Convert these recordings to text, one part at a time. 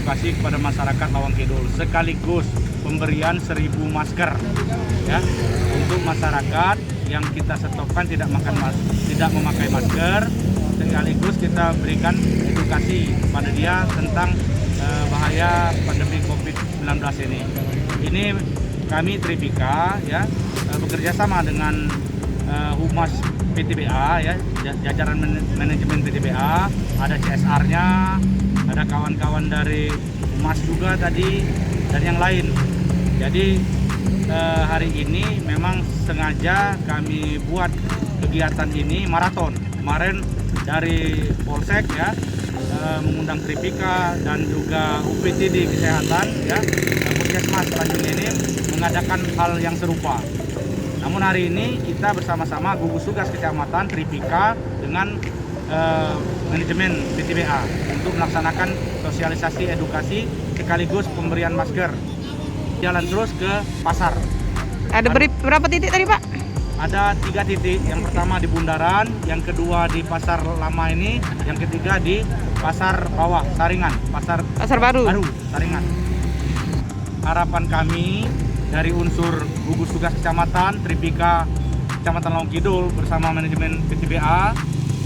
edukasi kepada masyarakat Lawang Kidul sekaligus pemberian 1.000 masker ya untuk masyarakat yang kita stopkan tidak memakai masker, sekaligus kita berikan edukasi pada dia tentang bahaya pandemi COVID-19 ini. Ini kami Tripika ya bekerja sama dengan Humas PTBA ya, jajaran manajemen PTBA, ada CSR-nya, ada kawan-kawan dari Humas juga tadi dan yang lain. Jadi hari ini memang sengaja kami buat kegiatan ini maraton. Kemarin dari Polsek ya mengundang Tripika dan juga UPTD Kesehatan ya, Puskesmas Tanjung ini mengadakan hal yang serupa. Namun hari ini kita bersama-sama gugus tugas kecamatan Tripika dengan manajemen PTBA untuk melaksanakan sosialisasi edukasi sekaligus pemberian masker. Jalan terus ke pasar. Ada berapa titik tadi, Pak? Ada 3 titik. Yang pertama di Bundaran, yang kedua di Pasar Lama ini, yang ketiga di Pasar Bawah Saringan, Pasar Baru Saringan. Harapan kami dari unsur gugus tugas kecamatan Tripika Kecamatan Lawang Kidul bersama manajemen PTBA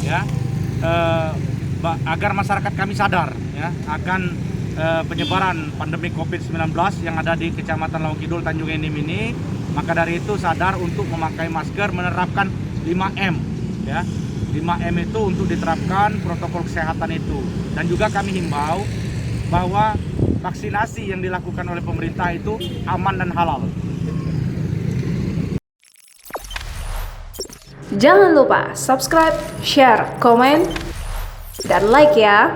ya agar masyarakat kami sadar ya akan penyebaran pandemi COVID-19 yang ada di Kecamatan Lawang Kidul Tanjung Enim ini. Maka dari itu sadar untuk memakai masker, menerapkan 5M ya. 5M itu untuk diterapkan protokol kesehatan itu. Dan juga kami himbau bahwa vaksinasi yang dilakukan oleh pemerintah itu aman dan halal. Jangan lupa subscribe, share, komen, dan like ya.